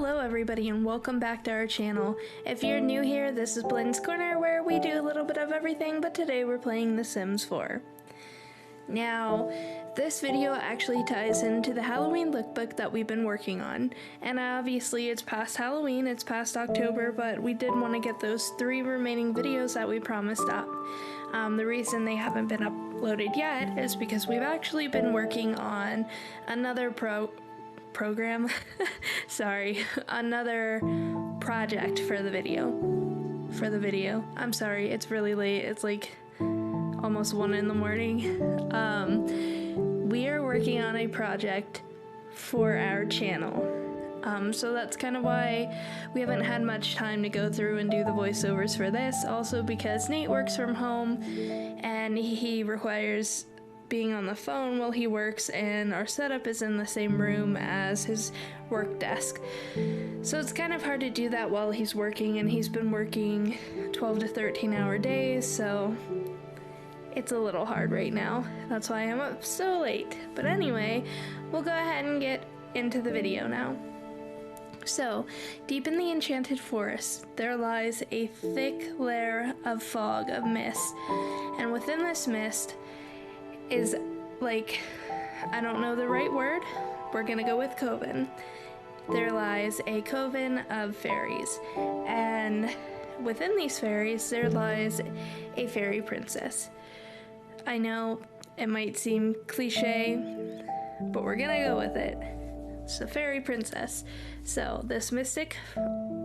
Hello everybody and welcome back to our channel. If you're new here, this is BLynnsCorner where we do a little bit of everything, but today we're playing The Sims 4. Now, this video actually ties into the Halloween lookbook that we've been working on. And obviously it's past Halloween, it's past October, but we did want to get those 3 remaining videos that we promised up. The reason they haven't been uploaded yet is because we've actually been working on another program another project for the video. I'm sorry, it's really late. It's like almost 1 in the morning. We are working on a project for our channel. So that's kind of why we haven't had much time to go through and do the voiceovers for this. Also because Nate works from home and he requires being on the phone while he works, and our setup is in the same room as his work desk. So it's kind of hard to do that while he's working, and he's been working 12 to 13 hour days, so it's a little hard right now. That's why I'm up so late. But anyway, we'll go ahead and get into the video now. So, deep in the Enchanted Forest, there lies a thick layer of fog, of mist, and within this mist is, like, I don't know the right word, we're gonna go with coven. There lies a coven of fairies, and within these fairies there lies a fairy princess. I know it might seem cliche, but we're gonna go with it. It's a fairy princess. So this mystic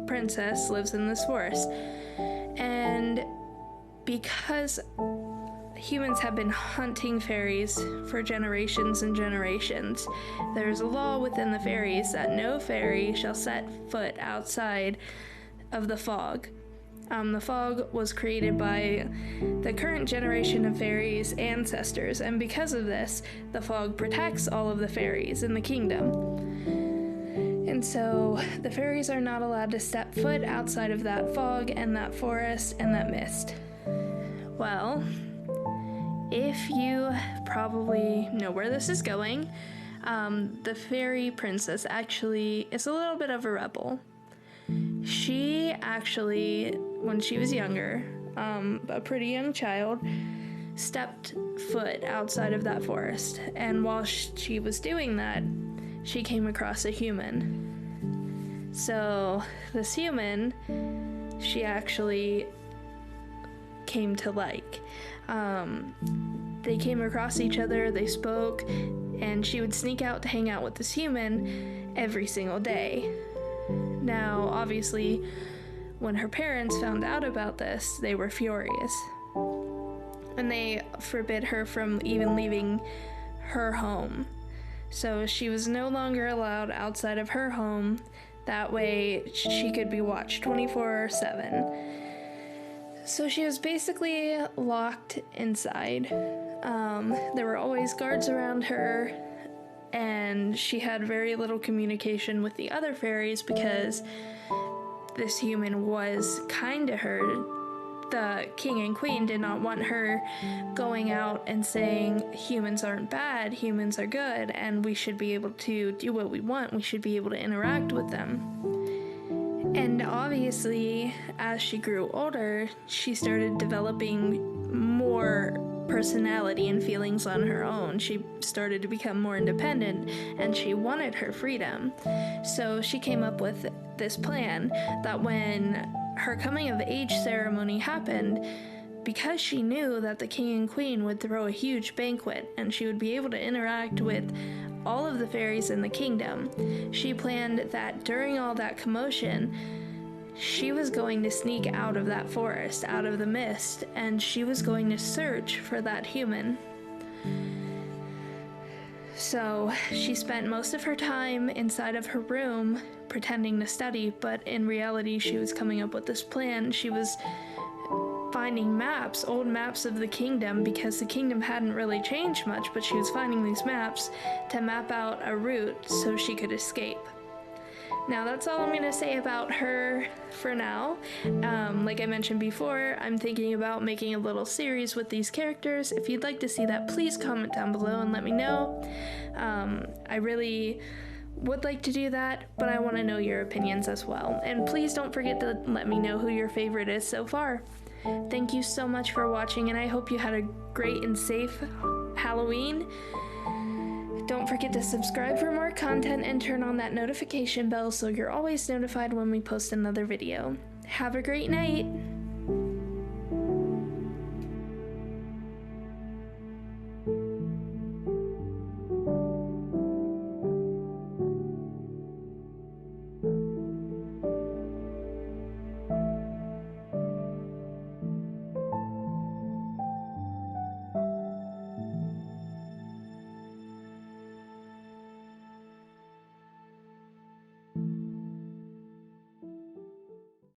princess lives in this forest, and because humans have been hunting fairies for generations and generations, there's a law within the fairies that no fairy shall set foot outside of the fog. The fog was created by the current generation of fairies' ancestors, and because of this, the fog protects all of the fairies in the kingdom. And so the fairies are not allowed to step foot outside of that fog and that forest and that mist. Well, if you probably know where this is going, the fairy princess actually is a little bit of a rebel. She actually, when she was younger, a pretty young child, stepped foot outside of that forest, and while she was doing that, she came across a human. So this human, she actually came to like. They came across each other, they spoke, and she would sneak out to hang out with this human every single day. Now, obviously, when her parents found out about this, they were furious. And they forbid her from even leaving her home. So she was no longer allowed outside of her home. That way, she could be watched 24/7. So she was basically locked inside. There were always guards around her, and she had very little communication with the other fairies because this human was kind to her. The king and queen did not want her going out and saying humans aren't bad, humans are good, and we should be able to do what we want, we should be able to interact with them. And obviously, as she grew older, she started developing more personality and feelings on her own. She started to become more independent, and she wanted her freedom. So she came up with this plan that when her coming of age ceremony happened, because she knew that the king and queen would throw a huge banquet and she would be able to interact with all of the fairies in the kingdom, she planned that during all that commotion, she was going to sneak out of that forest, out of the mist, and she was going to search for that human. So she spent most of her time inside of her room pretending to study, but in reality she was coming up with this plan. She was finding maps, old maps of the kingdom, because the kingdom hadn't really changed much, but she was finding these maps to map out a route so she could escape. Now that's all I'm gonna say about her for now. Like I mentioned before, I'm thinking about making a little series with these characters. If you'd like to see that, please comment down below and let me know. I really would like to do that, but I want to know your opinions as well. And please don't forget to let me know who your favorite is so far. Thank you so much for watching, and I hope you had a great and safe Halloween. Don't forget to subscribe for more content and turn on that notification bell so you're always notified when we post another video. Have a great night!